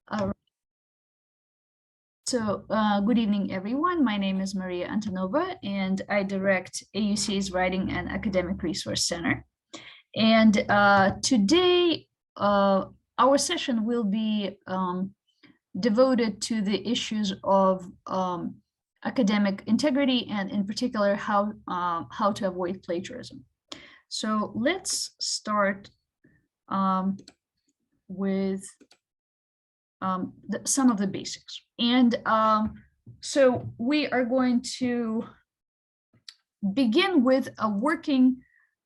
Good evening, everyone. My name is Maria Antonova, and I direct AUC's Writing and Academic Resource Center. And today, our session will be devoted to the issues of academic integrity, and in particular, how to avoid plagiarism. So let's start with some of the basics. And so we are going to begin with a working,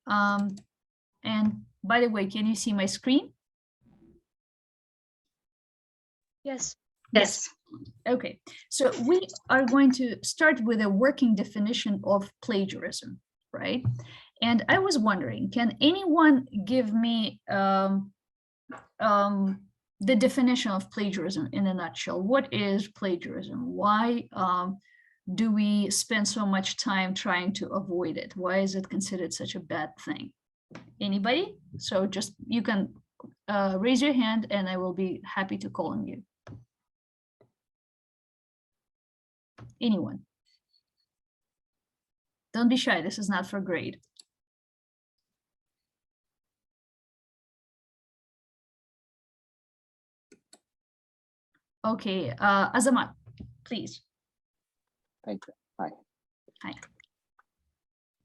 and by the way, can you see my screen? Yes. Yes. Okay, so we are going to start with a working definition of plagiarism, right? And I was wondering, can anyone give me the definition of plagiarism in a nutshell? What is plagiarism? Why do we spend so much time trying to avoid it? Why is it considered such a bad thing? Anybody? So just, you can raise your hand and I will be happy to call on you. Anyone? Don't be shy, this is not for grade. Okay, Azamat, please. Thank you. Hi. Hi.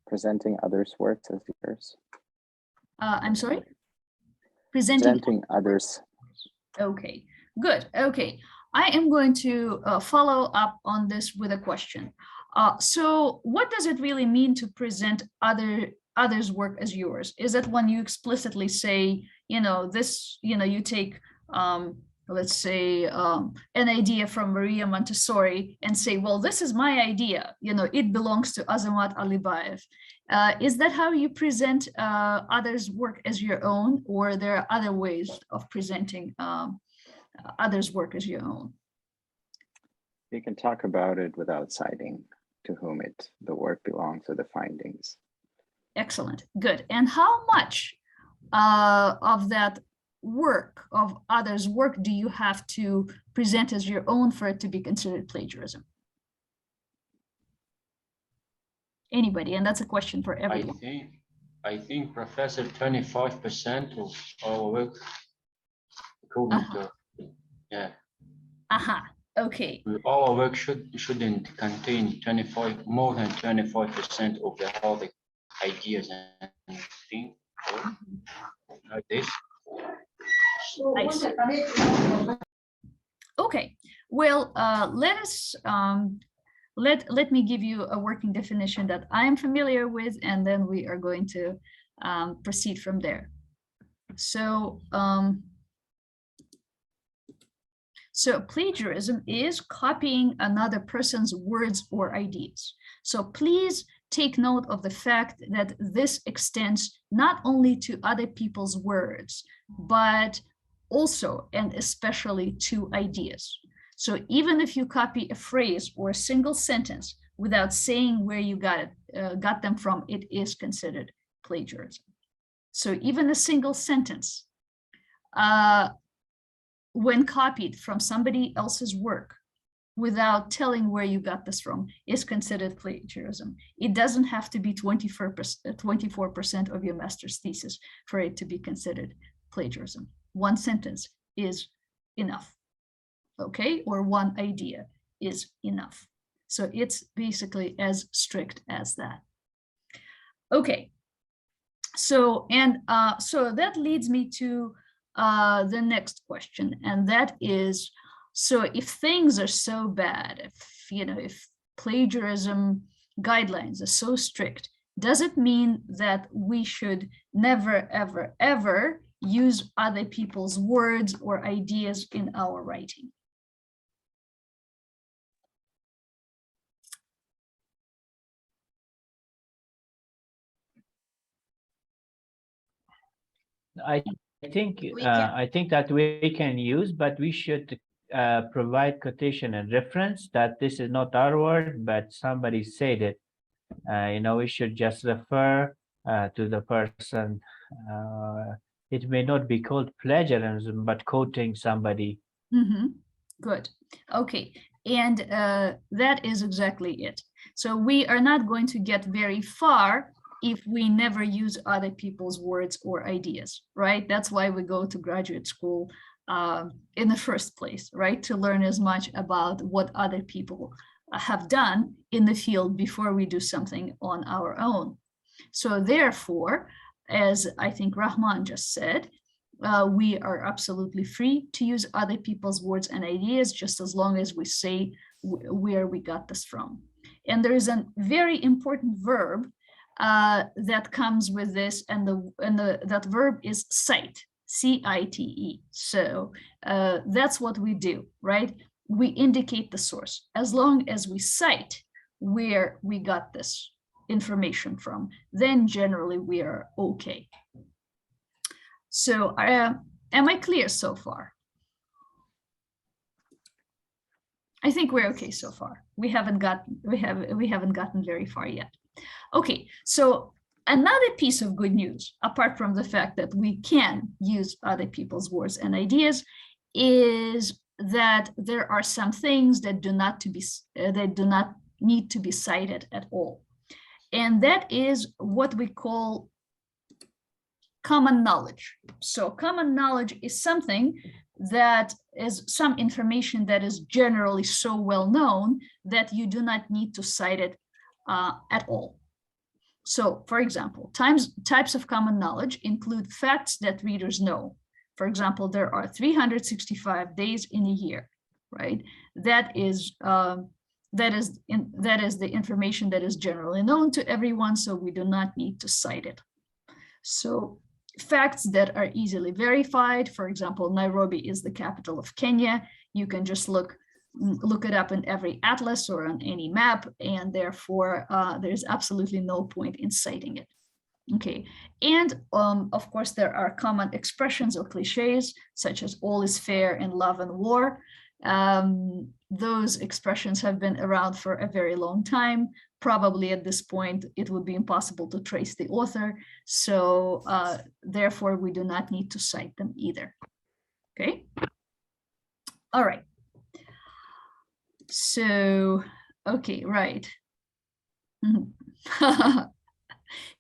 Presenting others' works as yours. I'm sorry? Presenting others. Okay, good. Okay, I am going to follow up on this with a question. So what does it really mean to present others' work as yours? Is it when you explicitly say, you know, this, you know, you take let's say an idea from Maria Montessori and say, well, this is my idea, you know, it belongs to Azamat Alibayev. Is that how you present others' work as your own, or there are other ways of presenting others' work as your own? You can talk about it without citing to whom the work belongs or the findings. Excellent, good. And how much of that work, of others' work, do you have to present as your own for it to be considered plagiarism? Anybody? And that's a question for everyone. I think, Professor, 25% of our work, according to, yeah. Okay. Our work shouldn't contain more than 25% of the other ideas and things like this. I see. Okay, well, let us let me give you a working definition that I am familiar with, and then we are going to proceed from there. So so plagiarism is copying another person's words or ideas. So please take note of the fact that this extends not only to other people's words, but also and especially to ideas. So even if you copy a phrase or a single sentence without saying where you got them from, it is considered plagiarism. So even a single sentence, when copied from somebody else's work without telling where you got this from, is considered plagiarism. It doesn't have to be 24% of your master's thesis for it to be considered plagiarism. One sentence is enough, okay? Or one idea is enough. So it's basically as strict as that. Okay, so so that leads me to the next question, and that is, so if things are so bad, if plagiarism guidelines are so strict, does it mean that we should never, ever, ever use other people's words or ideas in our writing? I think that we can use, but we should provide quotation and reference that this is not our word, but somebody said it. We should just refer to the person. It may not be called plagiarism, but quoting somebody Good. Okay. And that is exactly it. So we are not going to get very far if we never use other people's words or ideas, right? That's why we go to graduate school in the first place, right? To learn as much about what other people have done in the field before we do something on our own. So therefore, as I think Rahman just said, we are absolutely free to use other people's words and ideas, just as long as we say where we got this from. And there is a very important verb that comes with this, and that verb is cite, C-I-T-E. So that's what we do, right? We indicate the source. As long as we cite where we got this information from, then generally we are okay. So am I clear so far? I think we're okay so far. We haven't gotten very far yet. Okay, so another piece of good news, apart from the fact that we can use other people's words and ideas, is that there are some things that do not need to be cited at all. And that is what we call common knowledge. So common knowledge is something that is some information that is generally so well known that you do not need to cite it at all. So, for example, types of common knowledge include facts that readers know. For example, there are 365 days in a year, right? That is the information that is generally known to everyone, so we do not need to cite it. So facts that are easily verified, for example, Nairobi is the capital of Kenya. You can just look it up in every atlas or on any map, and therefore there's absolutely no point in citing it. Okay, and of course there are common expressions or cliches such as all is fair in love and war. Those expressions have been around for a very long time. Probably at this point it would be impossible to trace the author, so therefore we do not need to cite them either. Okay, all right. So, okay, right.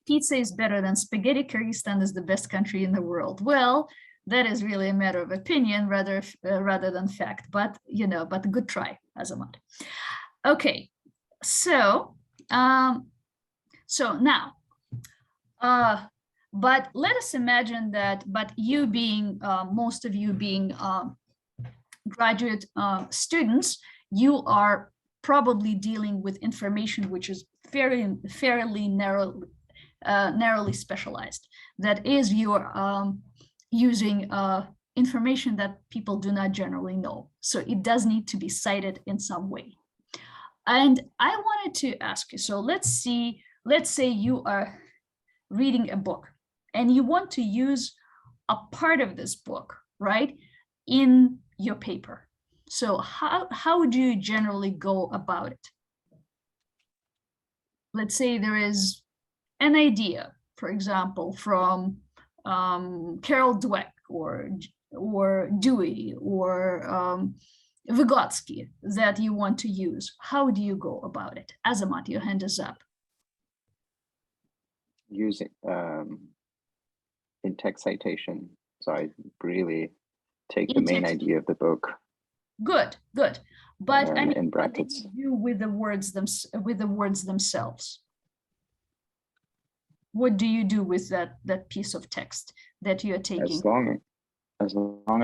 Pizza is better than spaghetti. Kyrgyzstan is the best country in the world. Well, that is really a matter of opinion rather than fact, but but a good try, Azamat. Okay, so now, but let us imagine that, but you being, most of you being graduate students, you are probably dealing with information which is fairly narrowly specialized. That is, you are using information that people do not generally know. So it does need to be cited in some way. And I wanted to ask you, so let's say you are reading a book and you want to use a part of this book, right, in your paper. So how would you generally go about it? Let's say there is an idea, for example, from Carol Dweck or Dewey or Vygotsky that you want to use. How do you go about it? Azamat, your hand is up. Using in-text citation. So I really take the main idea of the book. Good. But I mean, in brackets. What do you do with the words themselves? What do you do with that piece of text that you are taking? As long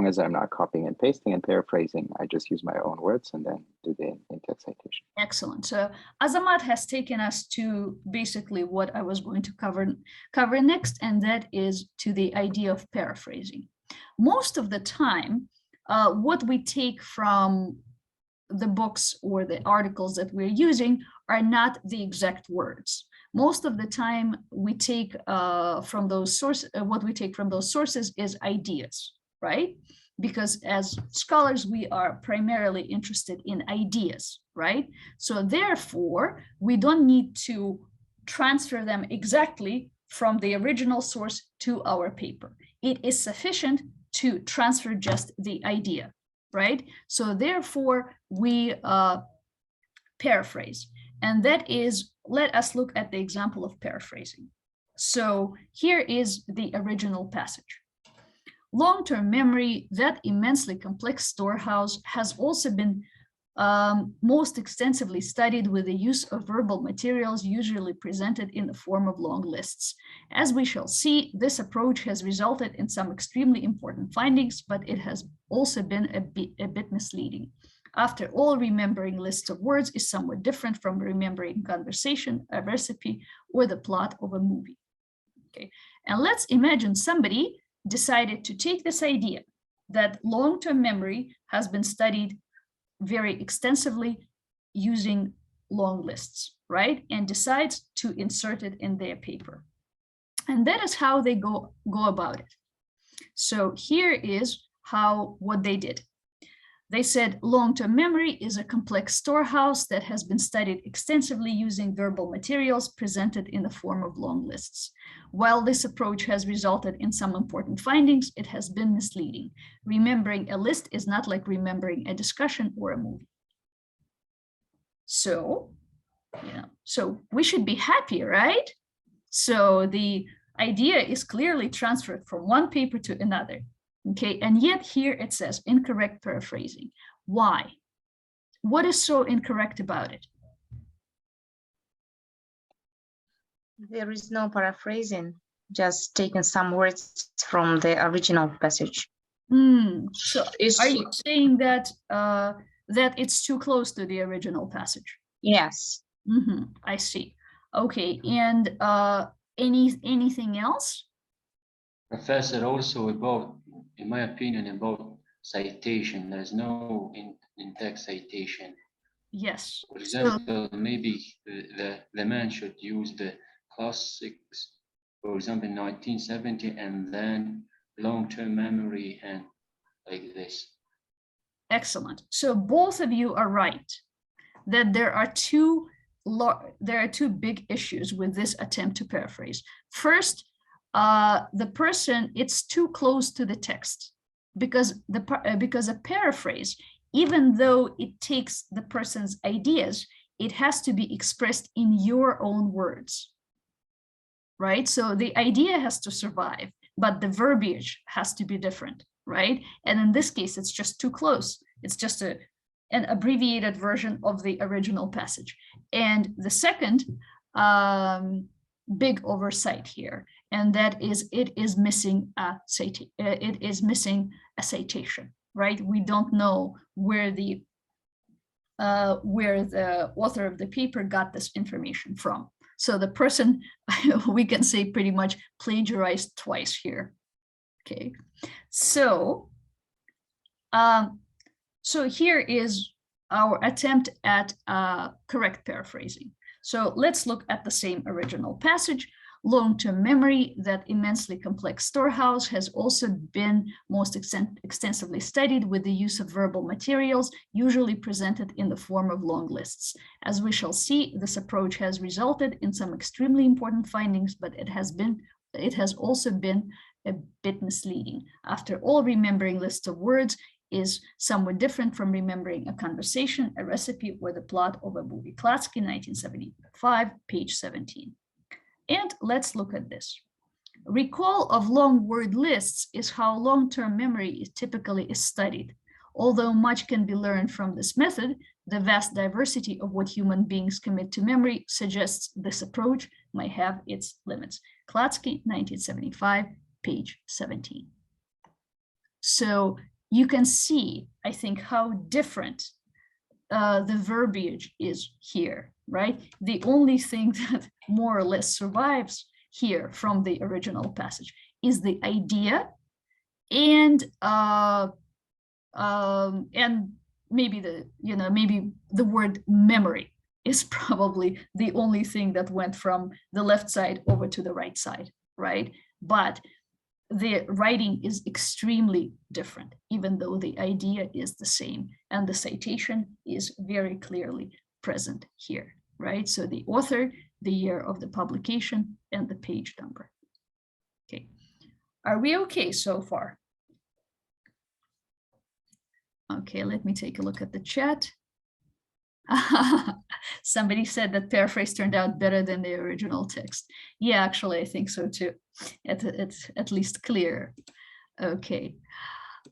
as I'm not copying and pasting and paraphrasing, I just use my own words and then do the in-text citation. Excellent. So Azamat has taken us to basically what I was going to cover next, and that is to the idea of paraphrasing. Most of the time, what we take from the books or the articles that we're using are not the exact words. Most of the time we take from those sources, what we take from those sources is ideas, right? Because as scholars, we are primarily interested in ideas, right? So therefore, we don't need to transfer them exactly from the original source to our paper. It is sufficient to transfer just the idea, right? So therefore, we paraphrase. And that is, let us look at the example of paraphrasing. So here is the original passage. Long-term memory, that immensely complex storehouse, has also been most extensively studied with the use of verbal materials usually presented in the form of long lists. As we shall see, this approach has resulted in some extremely important findings, but it has also been a bit misleading. After all, remembering lists of words is somewhat different from remembering conversation, a recipe, or the plot of a movie. Okay, and let's imagine somebody decided to take this idea that long-term memory has been studied very extensively using long lists, right? And decides to insert it in their paper. And that is how they go about it. So here is what they did. They said long-term memory is a complex storehouse that has been studied extensively using verbal materials presented in the form of long lists. While this approach has resulted in some important findings, it has been misleading. Remembering a list is not like remembering a discussion or a movie. So, so we should be happy, right? So the idea is clearly transferred from one paper to another. Okay, and yet here it says incorrect paraphrasing. Why? What is so incorrect about it? There is no paraphrasing, just taking some words from the original passage. So are you saying that that it's too close to the original passage? Yes. I see. Okay, and anything else? Professor, also about, in my opinion, about citation, there's no in-text citation. Yes. For example, maybe the man should use the classics, for example, 1970, and then long-term memory and like this. Excellent. So both of you are right that there are two big issues with this attempt to paraphrase. First, the person, it's too close to the text, because a paraphrase, even though it takes the person's ideas, it has to be expressed in your own words, right? So the idea has to survive, but the verbiage has to be different, right? And in this case, it's just too close. It's just an abbreviated version of the original passage. And the second big oversight here, and that is it is missing a citation, right? We don't know where the author of the paper got this information from. So the person, we can say, pretty much plagiarized twice here. Okay, so so here is our attempt at correct paraphrasing. So let's look at the same original passage. Long-term memory, that immensely complex storehouse, has also been most extensively studied with the use of verbal materials, usually presented in the form of long lists. As we shall see, this approach has resulted in some extremely important findings, but it has also been a bit misleading. After all, remembering lists of words is somewhat different from remembering a conversation, a recipe, or the plot of a movie. Klatsky, 1975, page 17. And let's look at this. Recall of long word lists is how long-term memory typically is studied. Although much can be learned from this method, the vast diversity of what human beings commit to memory suggests this approach might have its limits. Klatsky, 1975, page 17. So you can see, I think, how different the verbiage is here, right? The only thing that more or less survives here from the original passage is the idea, and maybe the word memory is probably the only thing that went from the left side over to the right side, right? But the writing is extremely different, even though the idea is the same, and the citation is very clearly present here, right? So the author, the year of the publication, and the page number. Okay, are we okay so far? Okay, let me take a look at the chat. Somebody said that paraphrase turned out better than the original text. Yeah, actually, I think so too. It's at least clear. Okay.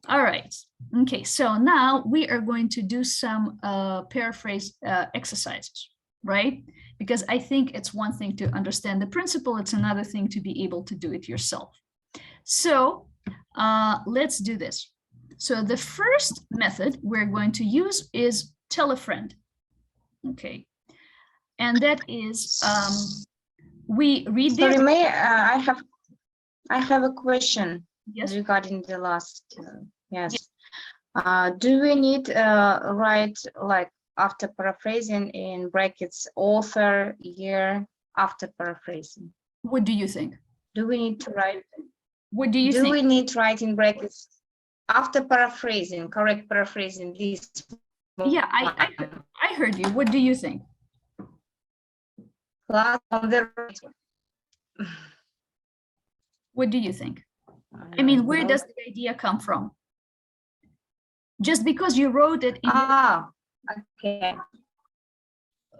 All right. Okay, so now we are going to do some paraphrase exercises, right? Because I think it's one thing to understand the principle, it's another thing to be able to do it yourself. So let's do this. So the first method we're going to use is tell a friend. Okay. And that is, we read the... Sorry, May I have a question. Yes. Regarding the last, yes. Do we need write like after paraphrasing in brackets author, year, after paraphrasing? What do you think? Do we need to write? What do you Do think? we need to write in brackets after paraphrasing, correct paraphrasing this? Yeah, I heard you. What do you think? Class on the right. What do you think? I mean, where does the idea come from? Just because you wrote it in okay.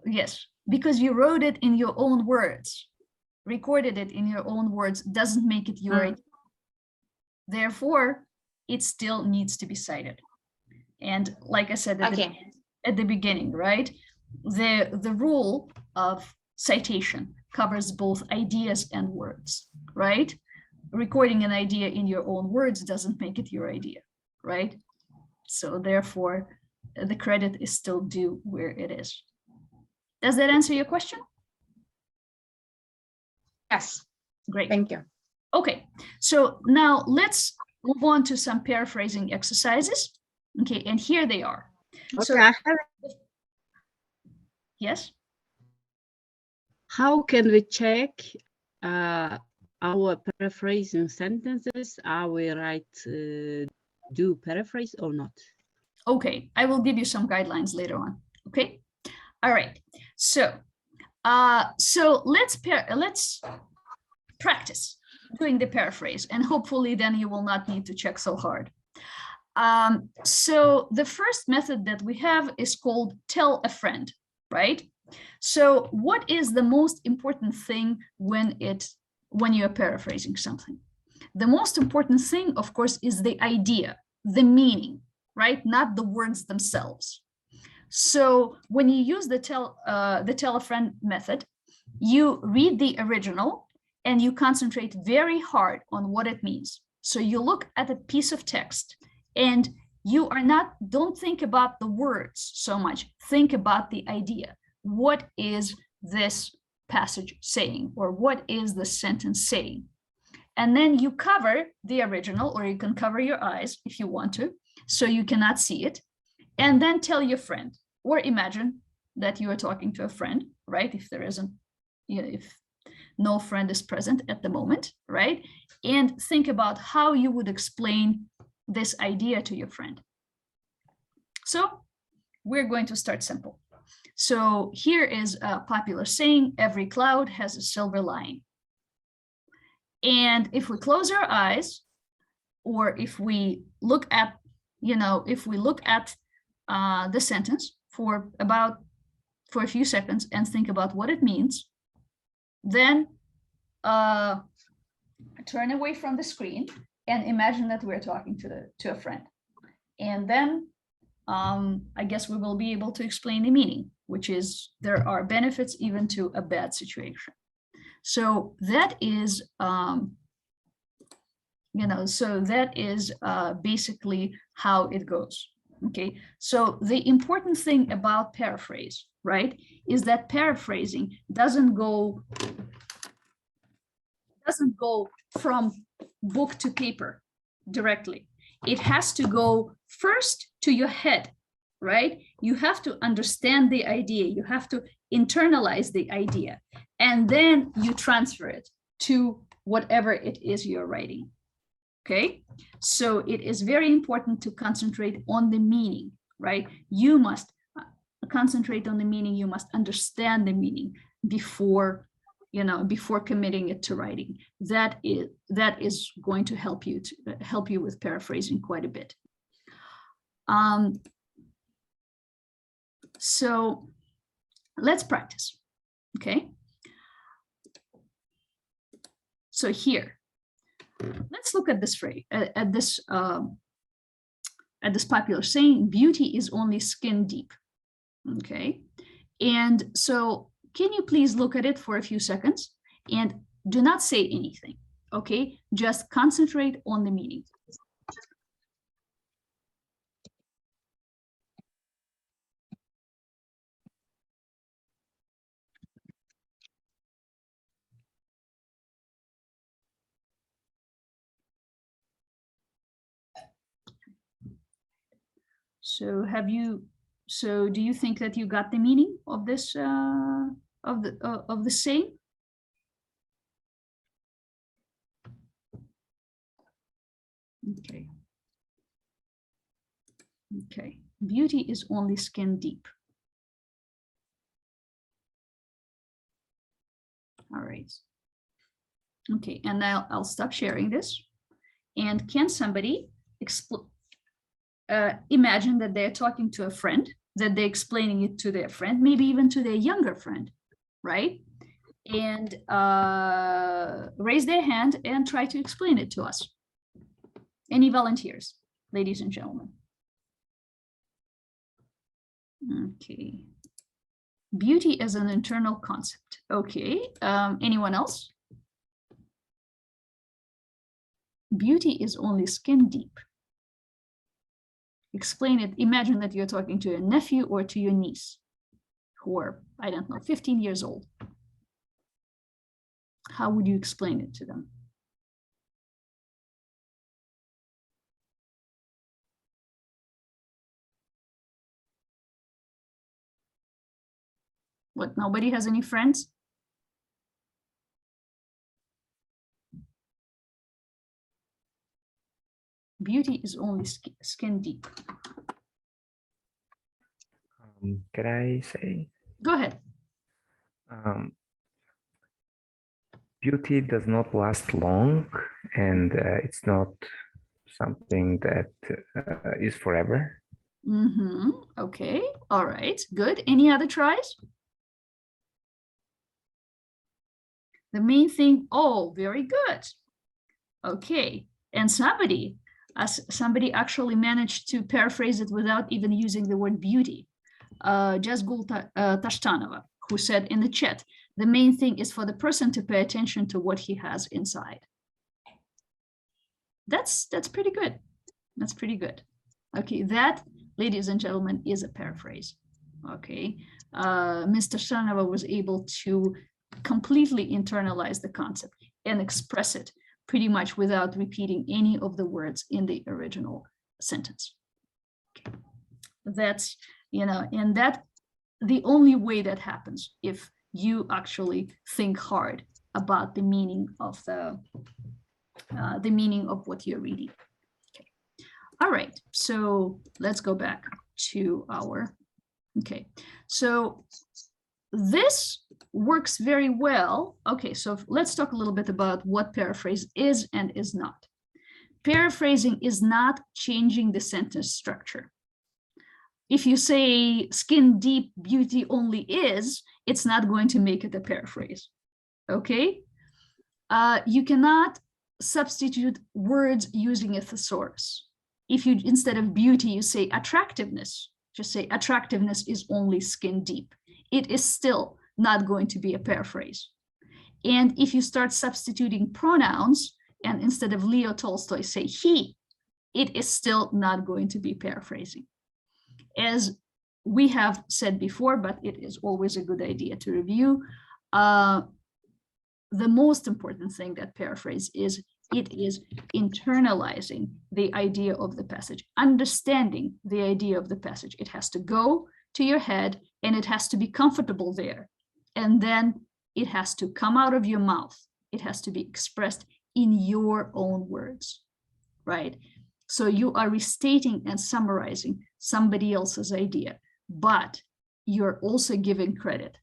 Yes, because you wrote it in your own words, recorded it in your own words, doesn't make it your idea. Therefore, it still needs to be cited. And like I said at the beginning, right? The rule of citation covers both ideas and words, right? Recording an idea in your own words doesn't make it your idea, right? So therefore, the credit is still due where it is. Does that answer your question? Yes. Great. Thank you. Okay, so now let's move on to some paraphrasing exercises. Okay, and here they are. Okay, So, yes. How can we check our paraphrasing sentences? Are we do paraphrase or not? Okay, I will give you some guidelines later on. Okay, all right. So, let's practice doing the paraphrase, and hopefully then you will not need to check so hard. So the first method that we have is called tell a friend, right? So what is the most important thing when you're paraphrasing something? The most important thing, of course, is the idea, the meaning, right? Not the words themselves. So when you use the tell a friend method, you read the original and you concentrate very hard on what it means. So you look at a piece of text and you don't think about the words so much, think about the idea. What is this passage saying, or what is the sentence saying? And then you cover the original, or you can cover your eyes if you want to, so you cannot see it, and then tell your friend, or imagine that you are talking to a friend, right? If there isn't, if no friend is present at the moment, right? And think about how you would explain this idea to your friend. So we're going to start simple. So here is a popular saying, every cloud has a silver lining. And if we close our eyes, or if we look at, the sentence for a few seconds and think about what it means, then turn away from the screen and imagine that we're talking to a friend. And then I guess we will be able to explain the meaning, which is there are benefits even to a bad situation. So that is, basically how it goes. Okay, so the important thing about paraphrase, right, is that paraphrasing doesn't go from book to paper directly. It has to go first to your head, right? You have to understand the idea. You have to internalize the idea, and then you transfer it to whatever it is you're writing. Okay, so it is very important to concentrate on the meaning, right? You must concentrate on the meaning. You must understand the meaning before committing it to writing. That is going to help you with paraphrasing quite a bit. So let's practice, okay? So here, let's look at this phrase, at this popular saying, beauty is only skin deep, okay? And so can you please look at it for a few seconds and do not say anything, okay? Just concentrate on the meaning. So do you think that you got the meaning of this, of the saying? Okay. Okay, beauty is only skin deep. All right. Okay, and now I'll stop sharing this. And can somebody imagine that they're talking to a friend, that they're explaining it to their friend, maybe even to their younger friend, right? And raise their hand and try to explain it to us. Any volunteers, ladies and gentlemen? Okay. Beauty as an internal concept. Okay. Anyone else? Beauty is only skin deep. Explain it. Imagine that you're talking to your nephew or to your niece who are, I don't know, 15 years old. How would you explain it to them? What, nobody has any friends? Beauty is only skin deep. Can I say? Go ahead. Beauty does not last long, and it's not something that is forever. Mm-hmm. Okay. All right. Good. Any other tries? The main thing. Oh, very good. Okay. And somebody actually managed to paraphrase it without even using the word beauty. Jazgul Tashtanova, who said in the chat, the main thing is for the person to pay attention to what he has inside. That's pretty good. That's pretty good. Okay, that, ladies and gentlemen, is a paraphrase. Okay, Mr. Tashtanova was able to completely internalize the concept and express it pretty much without repeating any of the words in the original sentence. Okay. That's, you know, and that the only way that happens if you actually think hard about the meaning of the meaning of what you're reading. Okay. All right, so let's go back to our, okay, so this works very well. Okay, so let's talk a little bit about what paraphrase is and is not. Paraphrasing is not changing the sentence structure. If you say skin deep, beauty only is, it's not going to make it a paraphrase, okay? You cannot substitute words using a thesaurus. If you, instead of beauty, you say attractiveness, just say attractiveness is only skin deep. It is still not going to be a paraphrase. And if you start substituting pronouns, and instead of Leo Tolstoy, say he, it is still not going to be paraphrasing. As we have said before, but it is always a good idea to review, the most important thing that paraphrase is, it is internalizing the idea of the passage, understanding the idea of the passage. It has to go to your head and it has to be comfortable there. And then it has to come out of your mouth. It has to be expressed in your own words, right? So you are restating and summarizing somebody else's idea, but you're also giving credit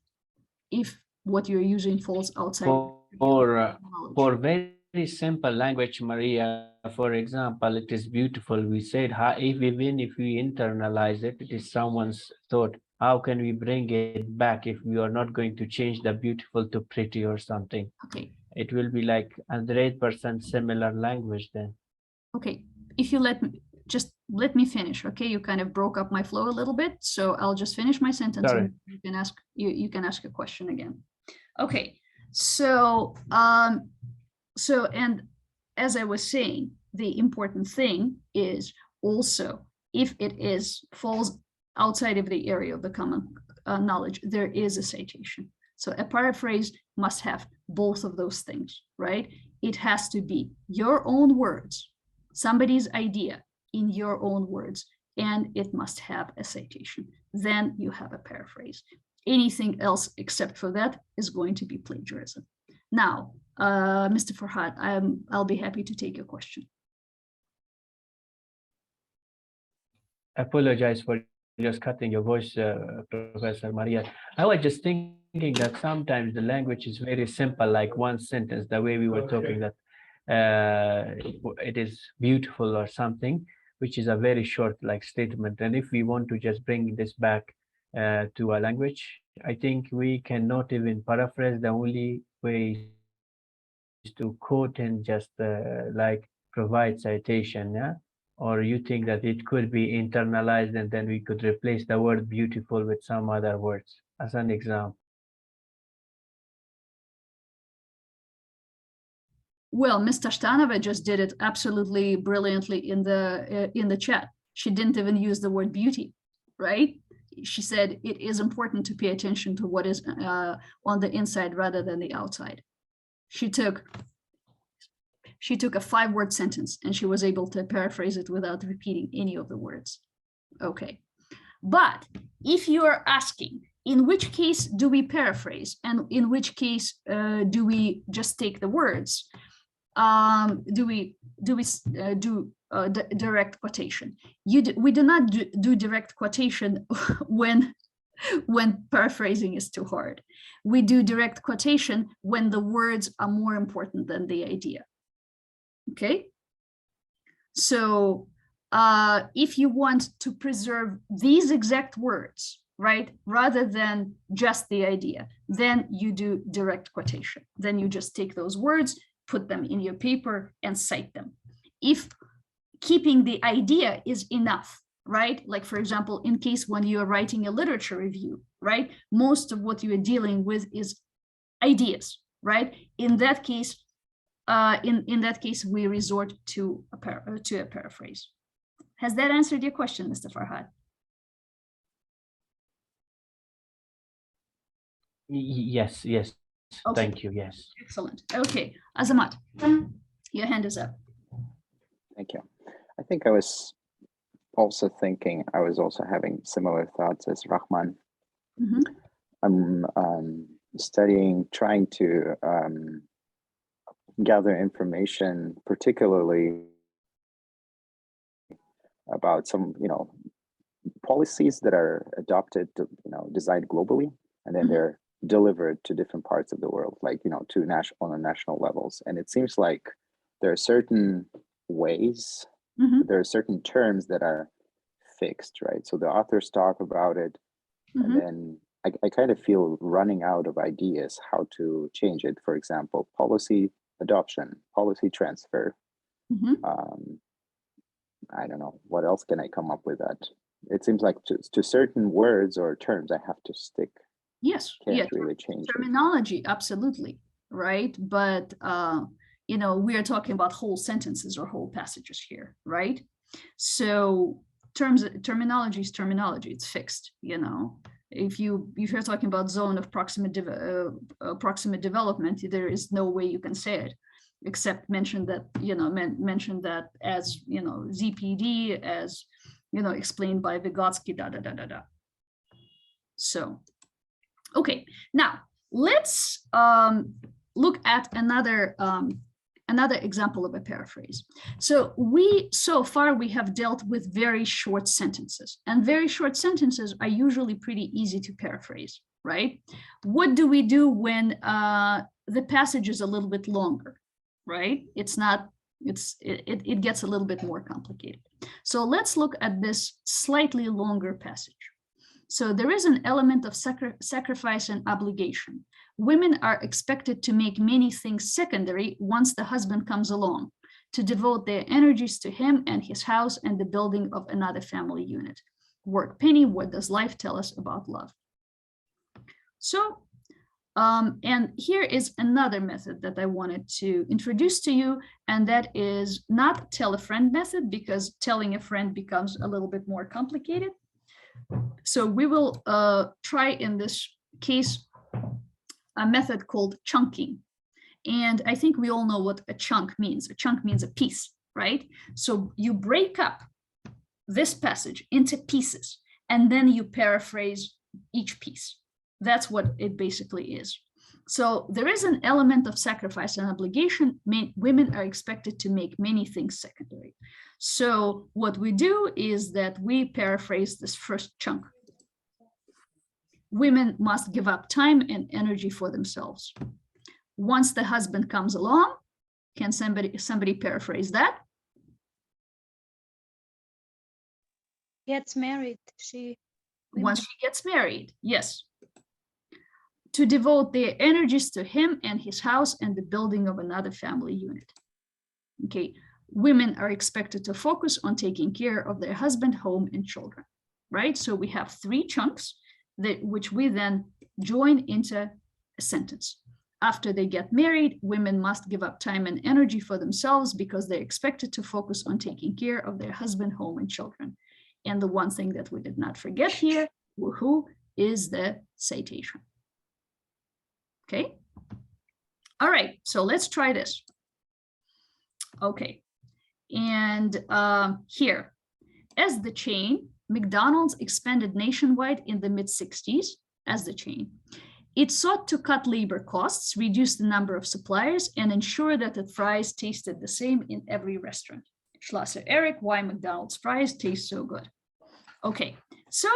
if what you're using falls outside. For very simple language, Maria. For example, it is beautiful. We said, even if we internalize it, it is someone's thought. How can we bring it back if we are not going to change the beautiful to pretty or something? Okay. It will be like 100% similar language then. Okay. If you let me finish. Okay. You kind of broke up my flow a little bit, so I'll just finish my sentence. Sorry. And you can ask a question again. Okay. So, and as I was saying, the important thing is also if it falls outside of the area of the common knowledge, there is a citation. So a paraphrase must have both of those things, right? It has to be your own words, somebody's idea in your own words, and it must have a citation. Then you have a paraphrase. Anything else except for that is going to be plagiarism. Now, Mr. Farhad, I'll be happy to take your question. I apologize for just cutting your voice, Professor Maria. I was just thinking that sometimes the language is very simple, like one sentence, the way we were talking that it is beautiful or something, which is a very short like statement. And if we want to just bring this back to a language, I think we cannot even paraphrase. The only way is to quote and just like provide citation, yeah? Or you think that it could be internalized and then we could replace the word beautiful with some other words as an example? Well, Ms. Tashtanova just did it absolutely brilliantly in the chat. She didn't even use the word beauty, right? She said it is important to pay attention to what is on the inside rather than the outside. She took a 5-word sentence and she was able to paraphrase it without repeating any of the words. Okay, but if you are asking, in which case do we paraphrase and in which case do we just take the words? Do we do direct quotation? We do not do direct quotation when paraphrasing is too hard. We do direct quotation when the words are more important than the idea. Okay, so if you want to preserve these exact words, right, rather than just the idea, then you do direct quotation. Then you just take those words, put them in your paper and cite them. If keeping the idea is enough, right? Like, for example, in case when you are writing a literature review, right? Most of what you are dealing with is ideas, right? In that case, we resort to a paraphrase. Has that answered your question, Mr. Farhad? Yes. Okay. Thank you. Yes. Excellent. Okay, Azamat, your hand is up. Thank you. I think I was also having similar thoughts as Rahman. Mm-hmm. I'm trying to gather information, particularly about some, policies that are adopted, designed globally, and then Mm-hmm. they're delivered to different parts of the world, like, on national levels. And it seems like there are certain ways, Mm-hmm. there are certain terms that are fixed, right? So the authors talk about it, Mm-hmm. and then I kind of feel running out of ideas how to change it. For example, policy adoption, policy transfer. Mm-hmm. I don't know, what else can I come up with that? It seems like to certain words or terms, I have to stick. Yes, Can't really change terminology, absolutely, right? But we are talking about whole sentences or whole passages here, right? So terminology is terminology, it's fixed, If you're talking about zone of proximate development, there is no way you can say it except mention that as ZPD, as explained by Vygotsky, So okay, now let's look at another example of a paraphrase. So far we have dealt with very short sentences, and very short sentences are usually pretty easy to paraphrase, right? What do we do when the passage is a little bit longer? right? It's not, it gets a little bit more complicated. So let's look at this slightly longer passage. So there is an element of sacrifice and obligation. Women are expected to make many things secondary once the husband comes along, to devote their energies to him and his house and the building of another family unit. Work Penny, what does life tell us about love? So, and here is another method that I wanted to introduce to you, and that is not tell a friend method, because telling a friend becomes a little bit more complicated. So we will try in this case a method called chunking. And I think we all know what a chunk means. A chunk means a piece, right? So you break up this passage into pieces, and then you paraphrase each piece. That's what it basically is. So there is an element of sacrifice and obligation. Women are expected to make many things secondary. So what we do is that we paraphrase this first chunk. Women must give up time and energy for themselves. Once the husband comes along, can somebody paraphrase that? Gets married. Once she gets married, yes. To devote their energies to him and his house and the building of another family unit. Okay, women are expected to focus on taking care of their husband, home, and children, right? So we have three chunks which we then join into a sentence. After they get married, women must give up time and energy for themselves because they're expected to focus on taking care of their husband, home, and children. And the one thing that we did not forget here, who is the citation. Okay. All right, so let's try this. Okay, and here, as the chain, McDonald's expanded nationwide in the mid-60s as the chain. It sought to cut labor costs, reduce the number of suppliers, and ensure that the fries tasted the same in every restaurant. Schlosser Eric, why McDonald's fries taste so good. Okay, so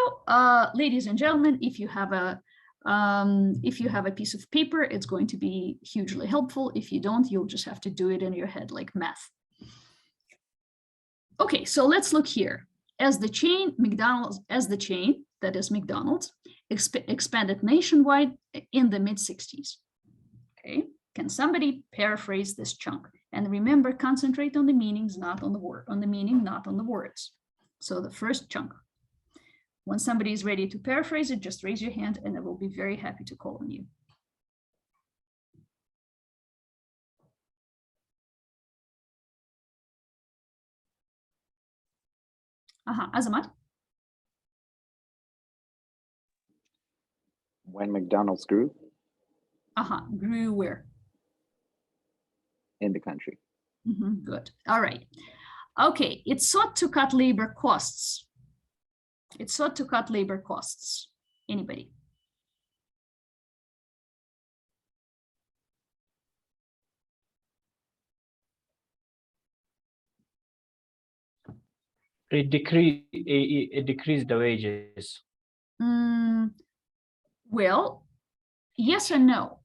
ladies and gentlemen, if you have a piece of paper, it's going to be hugely helpful. If you don't, you'll just have to do it in your head like math. Okay, so let's look here. As the chain, McDonald's, as the chain, that is McDonald's, expanded nationwide in the mid-60s. Okay, can somebody paraphrase this chunk? And remember, concentrate on the meanings, not on the word, on the meaning, not on the words. So the first chunk. When somebody is ready to paraphrase it, just raise your hand and I will be very happy to call on you. Azamat? When McDonald's grew Grew where? in the country. Good. All right. Okay. It sought to cut labor costs. It sought to cut labor costs. Anybody? It decreased the wages. Well, yes and no,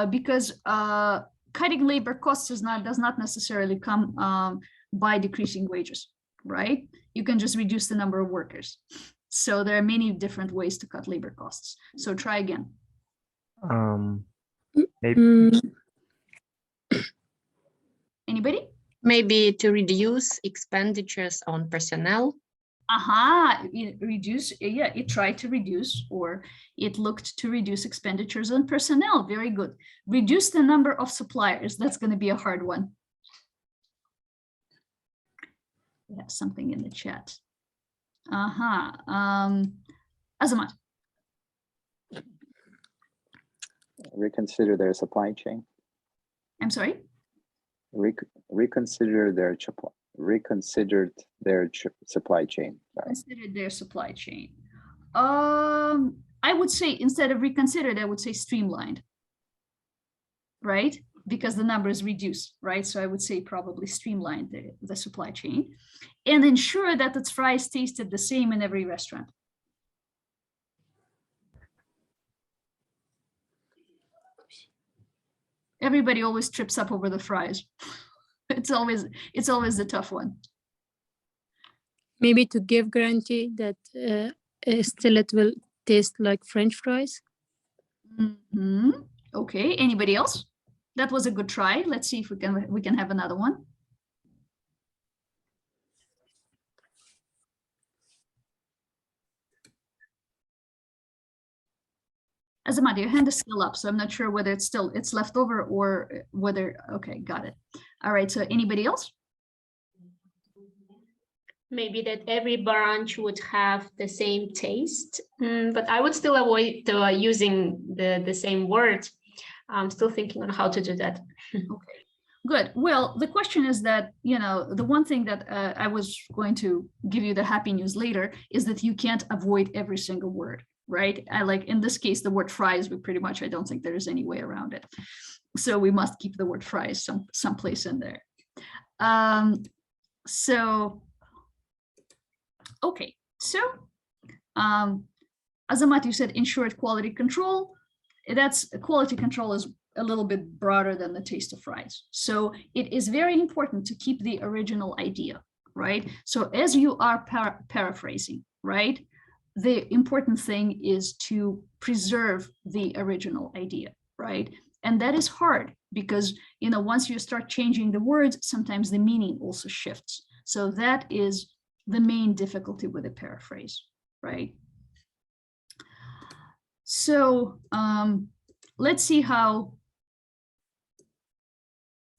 because cutting labor costs does not necessarily come by decreasing wages, right? You can just reduce the number of workers. So there are many different ways to cut labor costs. So try again. Maybe. Anybody? Maybe to reduce expenditures on personnel. Reduce, yeah, it tried to reduce, or it looked to reduce expenditures on personnel. Very good. Reduce the number of suppliers. That's going to be a hard one. We have something in the chat. Azamat. Reconsider their supply chain. I'm sorry? Reconsidered their supply chain. Sorry. Considered their supply chain. I would say, instead of reconsidered, I would say streamlined, right? Because the number is reduced, right? So I would say probably streamlined the supply chain and ensure that its fries tasted the same in every restaurant. Everybody always trips up over the fries. It's always the tough one. Maybe to give guarantee that still it will taste like French fries. Mhm. Okay, anybody else? That was a good try. Let's see if we can have another one. Azamat, your hand is still up, so I'm not sure whether it's left over or whether, okay, got it. All right, so anybody else? Maybe that every branch would have the same taste, but I would still avoid using the same word. I'm still thinking on how to do that. Okay, good. Well, the question is that, the one thing that I was going to give you the happy news later is that you can't avoid every single word, right? I like, in this case, the word fries, but pretty much I don't think there is any way around it. So we must keep the word fries someplace in there. Okay, so Azamat, you said ensured quality control. That's quality control is a little bit broader than the taste of fries. So it is very important to keep the original idea, right? So as you are paraphrasing, right, the important thing is to preserve the original idea, right? And that is hard because, once you start changing the words, sometimes the meaning also shifts. So that is the main difficulty with a paraphrase, right? So let's see how,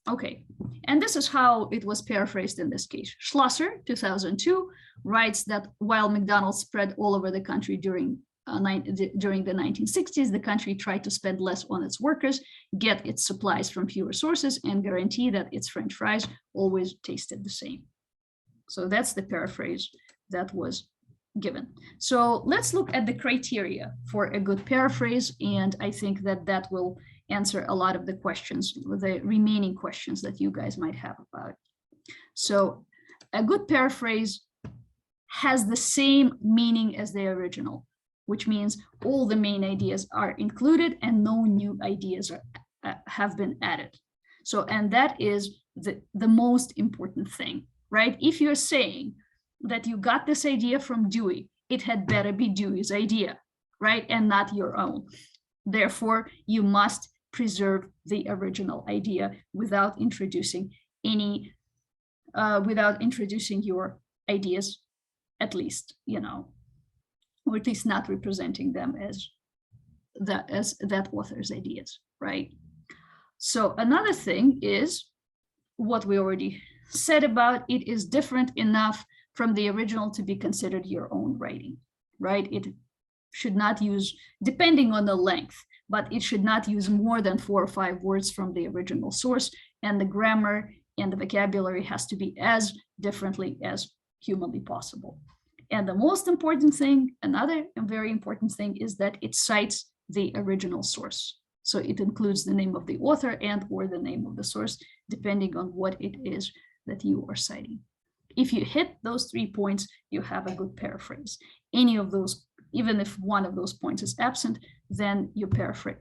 okay, and this is how it was paraphrased in this case. Schlosser, 2002, writes that while McDonald's spread all over the country during the 1960s, the country tried to spend less on its workers, get its supplies from fewer sources, and guarantee that its French fries always tasted the same. So that's the paraphrase that was given. So let's look at the criteria for a good paraphrase, and I think that will answer a lot of the questions, the remaining questions that you guys might have about it. So a good paraphrase has the same meaning as the original, which means all the main ideas are included and no new ideas have been added. So, and that is the most important thing, right? If you're saying that you got this idea from Dewey, it had better be Dewey's idea, right? And not your own. Therefore, you must preserve the original idea without introducing your ideas, at least, or at least not representing them as that author's ideas, right? So another thing is what we already said about it is different enough from the original to be considered your own writing, right? It should not use, depending on the length, but it should not use more than 4 or 5 words from the original source, and the grammar and the vocabulary has to be as differently as humanly possible. And the most important thing, another very important thing, is that it cites the original source. So it includes the name of the author and or the name of the source, depending on what it is that you are citing. If you hit those 3 points, you have a good paraphrase. Any of those, even if one of those points is absent, then your paraphrase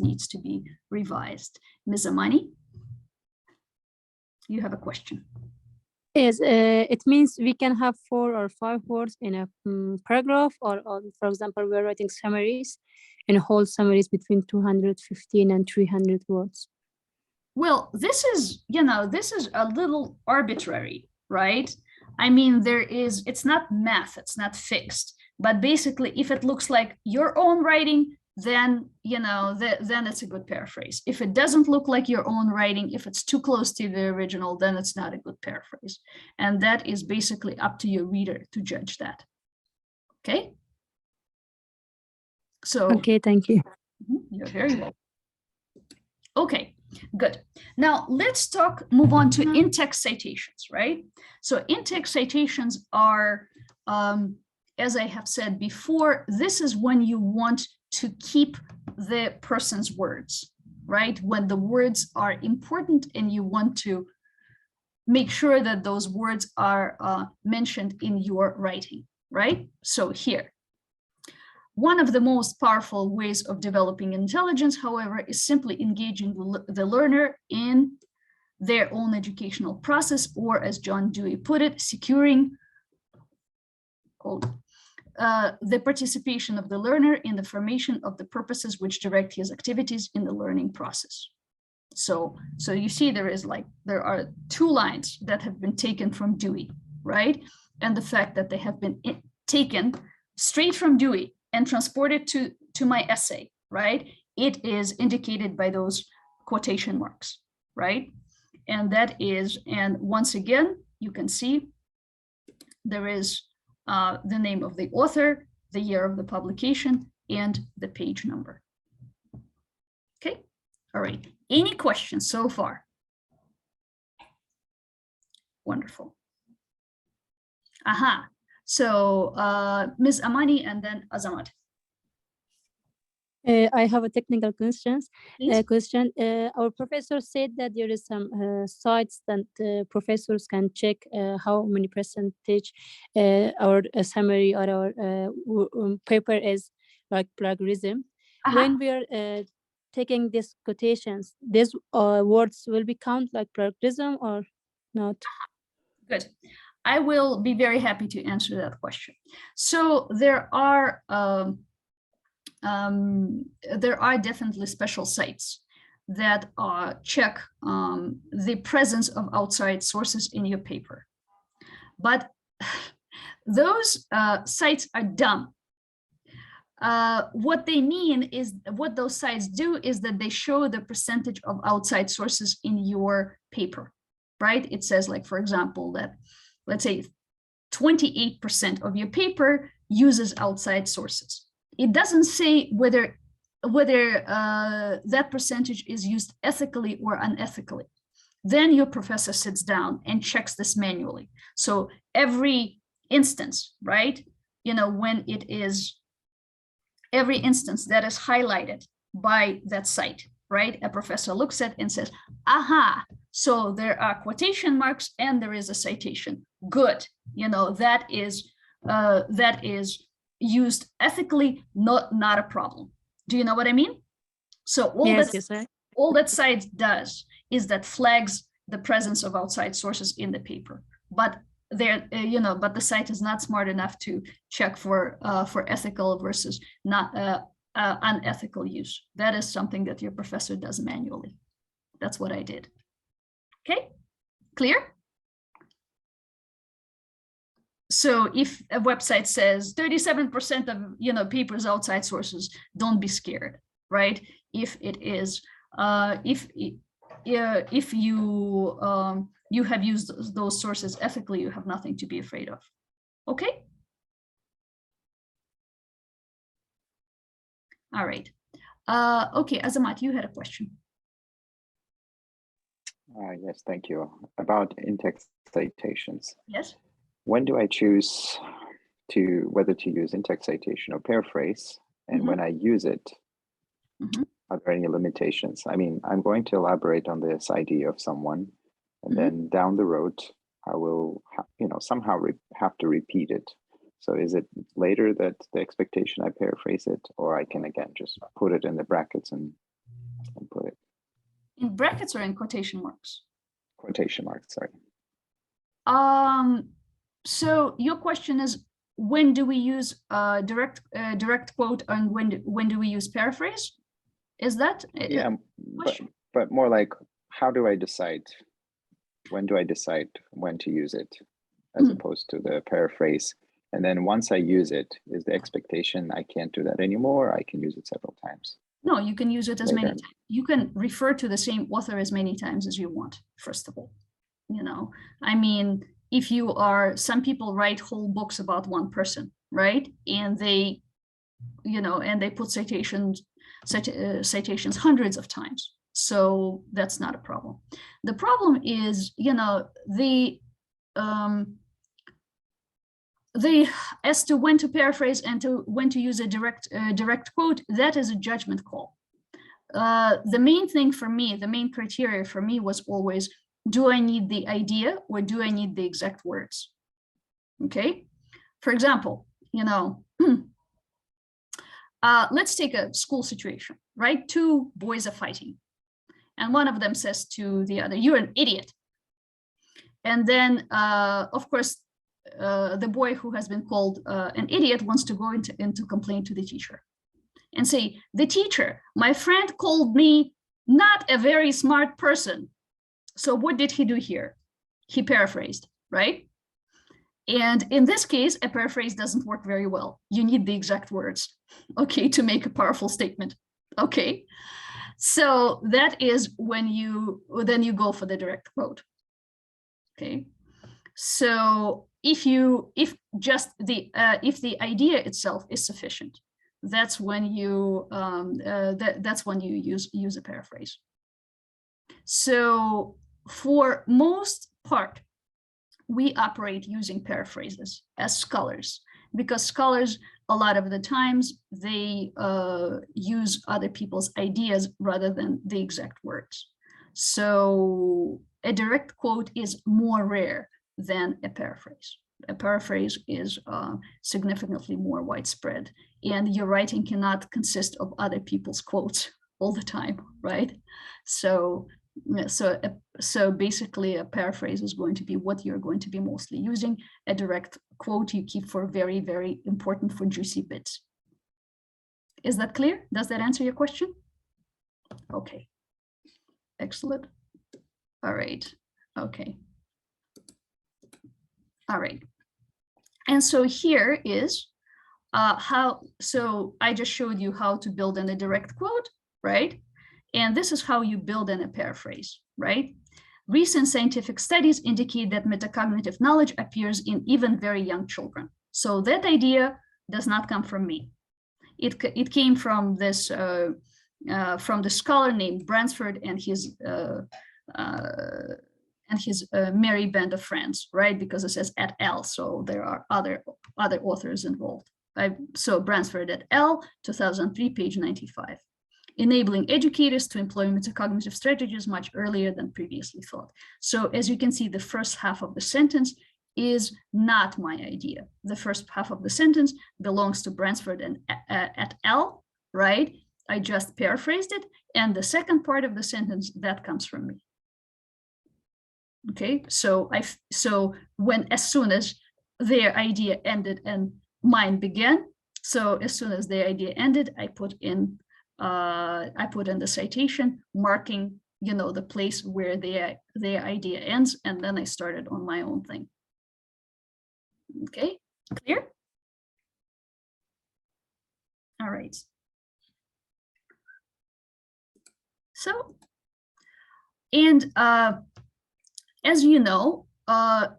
needs to be revised. Ms. Amani, you have a question. Yes, it means we can have 4 or 5 words in a paragraph, or for example, we're writing summaries, and whole summaries between 215 and 300 words. Well, this is a little arbitrary, right? I mean, it's not math, it's not fixed, but basically if it looks like your own writing, then, then it's a good paraphrase. If it doesn't look like your own writing, if it's too close to the original, then it's not a good paraphrase. And that is basically up to your reader to judge that. Okay? So. Okay, thank you. You're very welcome. Okay, good. Now let's move on to in-text citations, right? So in-text citations are, as I have said before, this is when you want to keep the person's words, right? When the words are important and you want to make sure that those words are mentioned in your writing, right? So here, One of the most powerful ways of developing intelligence, however, is simply engaging the learner in their own educational process, or as John Dewey put it, securing the participation of the learner in the formation of the purposes which direct his activities in the learning process. So you see there are two lines that have been taken from Dewey, right? And the fact that they have been taken straight from Dewey and transported to my essay, right? It is indicated by those quotation marks, right? And that is, and once again, you can see there is the name of the author, the year of the publication, and the page number. Okay, all right. Any questions so far? Wonderful. Aha. So Ms. Amani and then Azamat. I have a technical question. Our professor said that there is some sites that professors can check how many percentage our summary or our paper is like plagiarism. When we are taking these quotations, these words will be count like plagiarism or not? Good. I will be very happy to answer that question. So there are definitely special sites that check the presence of outside sources in your paper. But those sites are dumb. What they mean is, what those sites do is that they show the percentage of outside sources in your paper, right? It says, like, for example, that, let's say 28% of your paper uses outside sources. It doesn't say whether that percentage is used ethically or unethically. Then your professor sits down and checks this manually. So every instance, right? You know, when it is every instance that is highlighted by that site, right? A professor looks at and says, aha, so there are quotation marks and there is a citation. Good, you know, that is used ethically, not a problem. Do you know what I mean? So all that site does is that flags the presence of outside sources in the paper, but there, but the site is not smart enough to check for ethical versus not unethical use. That is something that your professor does manually. That's what I did. Okay, clear? So if a website says 37% of papers outside sources, don't be scared, right? If it is, if you have used those sources ethically, you have nothing to be afraid of. Okay. All right. Okay, Azamat, you had a question. Yes, thank you. About in-text citations. Yes. When do I choose whether to use in-text citation or paraphrase? And when I use it, are there any limitations? I mean, I'm going to elaborate on this idea of someone, and then down the road, I will, somehow have to repeat it. So is it later that the expectation I paraphrase it, or I can again just put it in the brackets and put it in brackets or in quotation marks? Quotation marks, sorry. So your question is, when do we use direct quote, and when do we use paraphrase? Is that? Yeah, but more like, how do I decide? When do I decide when to use it, as opposed to the paraphrase? And then once I use it, is the expectation I can't do that anymore? I can use it several times. No, you can use it as many times. You can refer to the same author as many times as you want, first of all. I mean, if you are, some people write whole books about one person, right? And they, and they put citations hundreds of times. So that's not a problem. The problem is, as to when to paraphrase and to when to use a direct quote, that is a judgment call. The main thing for me, the main criteria for me was always, do I need the idea or do I need the exact words? Okay. For example, let's take a school situation, right? Two boys are fighting. And one of them says to the other, "You're an idiot." And then, of course, the boy who has been called an idiot wants to go into complaint to the teacher and say, "The teacher, my friend called me not a very smart person." So what did he do here? He paraphrased, right? And in this case, a paraphrase doesn't work very well. You need the exact words, okay, to make a powerful statement, okay? So that is when then you go for the direct quote, okay? So if the idea itself is sufficient, that's when you use a paraphrase. So for most part, we operate using paraphrases as scholars, because scholars, a lot of the times, they use other people's ideas rather than the exact words. So a direct quote is more rare than a paraphrase. A paraphrase is significantly more widespread, and your writing cannot consist of other people's quotes all the time, right? So basically a paraphrase is going to be what you're going to be mostly using. A direct quote you keep for very, very important, for juicy bits. Is that clear? Does that answer your question? Okay, excellent. All right, okay. All right, and so here is so I just showed you how to build in a direct quote, right? And this is how you build in a paraphrase, right? Recent scientific studies indicate that metacognitive knowledge appears in even very young children. So that idea does not come from me. It came from this from the scholar named Bransford and his merry band of friends, right? Because it says et al, so there are other authors involved. So Bransford et al, 2003, page 95. Enabling educators to employ metacognitive strategies much earlier than previously thought. So as you can see, the first half of the sentence is not my idea. The first half of the sentence belongs to Bransford and et al, right? I just paraphrased it. And the second part of the sentence, that comes from me. Okay, so as soon as their idea ended and mine began, so as soon as their idea ended, I put in the citation marking, the place where their idea ends, and then I started on my own thing. Okay, clear? All right. So, and as you know,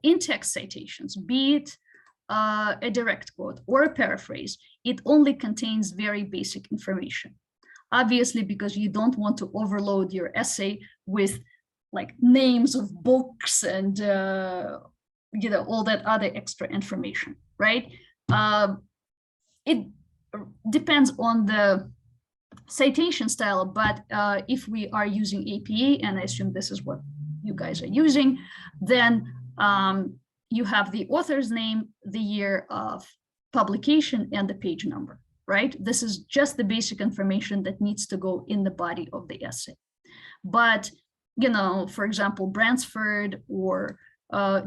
in-text citations, be it a direct quote or a paraphrase, it only contains very basic information. Obviously, because you don't want to overload your essay with like names of books and all that other extra information, right? It depends on the citation style, but if we are using APA, and I assume this is what you guys are using, then you have the author's name, the year of publication, and the page number, right? This is just the basic information that needs to go in the body of the essay. But, for example, Bransford or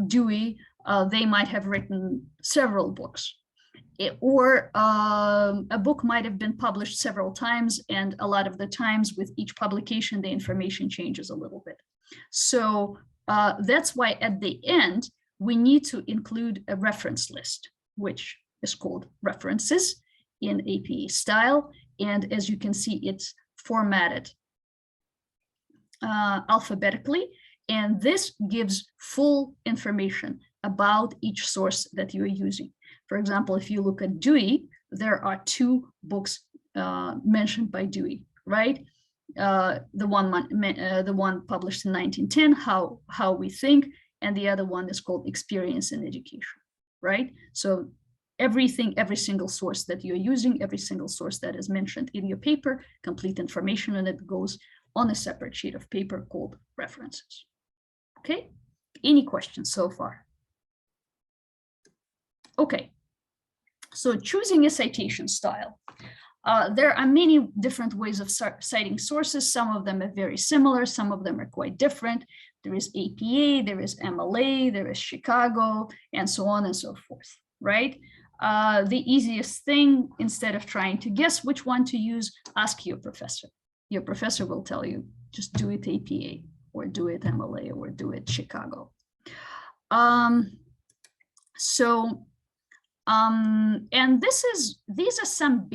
Dewey, they might have written several books. Or a book might have been published several times, and a lot of the times with each publication, the information changes a little bit. So that's why at the end, we need to include a reference list, which is called references in APA style. And as you can see, it's formatted alphabetically. And this gives full information about each source that you are using. For example, if you look at Dewey, there are 2 books mentioned by Dewey, right? The one published in 1910, How We Think, and the other one is called Experience in Education, right? So every single source that you're using, every single source that is mentioned in your paper, complete information on it goes on a separate sheet of paper called references. Okay, any questions so far? Okay, so choosing a citation style. There are many different ways of citing sources. Some of them are very similar, some of them are quite different. There is APA, there is MLA, there is Chicago, and so on and so forth, right? The easiest thing, instead of trying to guess which one to use, ask your professor. Your professor will tell you, just do it APA, or do it MLA, or do it Chicago. And these are some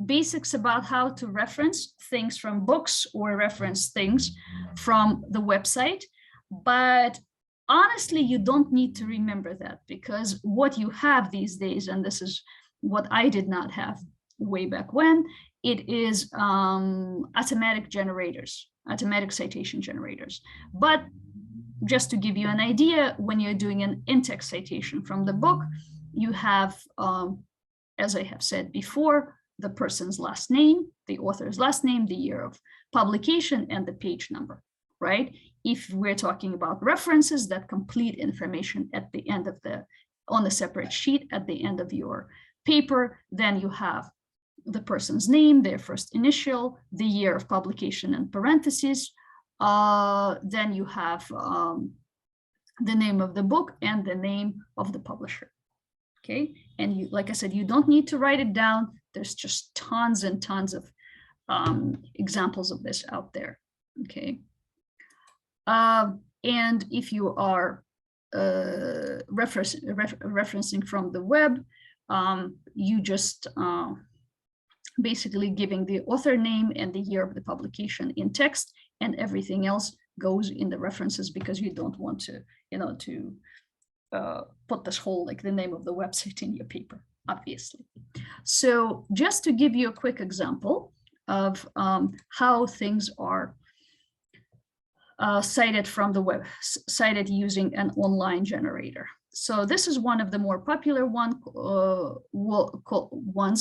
basics about how to reference things from books or reference things from the website. But honestly, you don't need to remember that, because what you have these days, and this is what I did not have way back when, it is automatic citation generators. But just to give you an idea, when you're doing an in-text citation from the book, you have, as I have said before, the person's last name, the author's last name, the year of publication, and the page number, right? If we're talking about references, that complete information at the end of on a separate sheet at the end of your paper, then you have the person's name, their first initial, the year of publication in parentheses, then you have the name of the book and the name of the publisher. Okay, and you, like I said, you don't need to write it down. There's just tons and tons of examples of this out there. Okay, and if you are referencing from the web, you just basically giving the author name and the year of the publication in text, and everything else goes in the references, because you don't want to, put this whole, like the name of the website in your paper, obviously. So just to give you a quick example of how things are cited from the web, cited using an online generator. So this is one of the more popular ones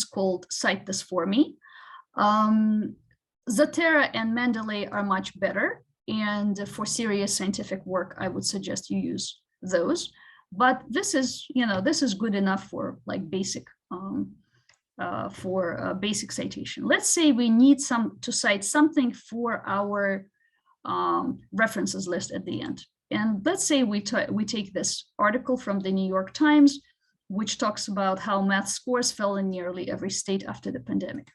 called Cite This For Me. Zatera and Mendeley are much better, and for serious scientific work, I would suggest you use those. But this is, this is good enough for like basic, basic citation. Let's say we need to cite something for our references list at the end. And let's say we take this article from the New York Times, which talks about how math scores fell in nearly every state after the pandemic.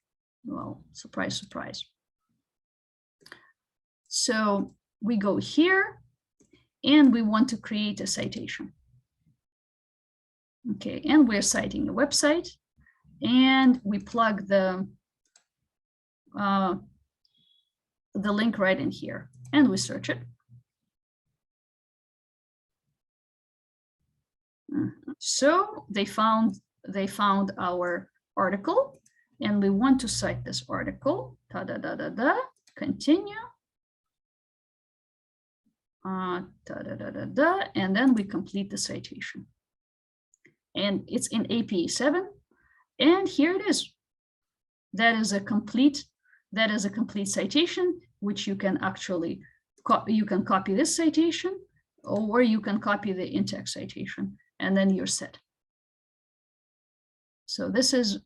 Well, surprise, surprise. So we go here and we want to create a citation. Okay, and we're citing a website, and we plug the link right in here, and we search it. So they found our article, and we want to cite this article. Continue. And then we complete the citation. And it's in APA 7, and here it is. That is a complete citation, which you can actually copy this citation, or you can copy the in-text citation, and then you're set. So this is,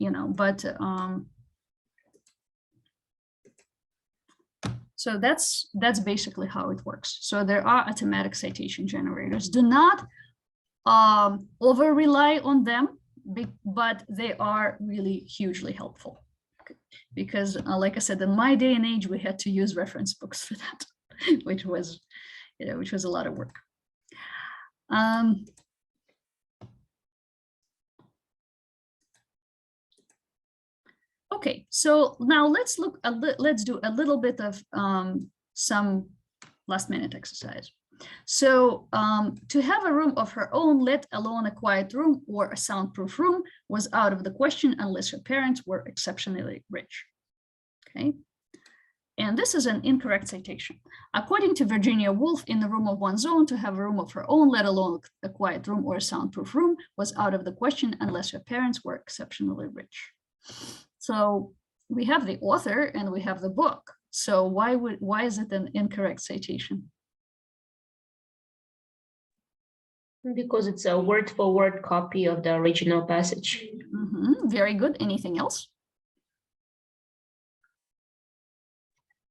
so that's basically how it works. So there are automatic citation generators. Do not over rely on them, but they are really hugely helpful, because like I said, in my day and age, we had to use reference books for that, which was a lot of work. Okay, so now let's do a little bit of some last minute exercise. So to have a room of her own, let alone a quiet room or a soundproof room, was out of the question unless her parents were exceptionally rich. Okay, and this is an incorrect citation. According to Virginia Woolf, in the room of one's own, to have a room of her own, let alone a quiet room or a soundproof room, was out of the question unless her parents were exceptionally rich. So we have the author and we have the book. So why is it an incorrect citation? Because it's a word-for-word copy of the original passage. Very good. Anything else?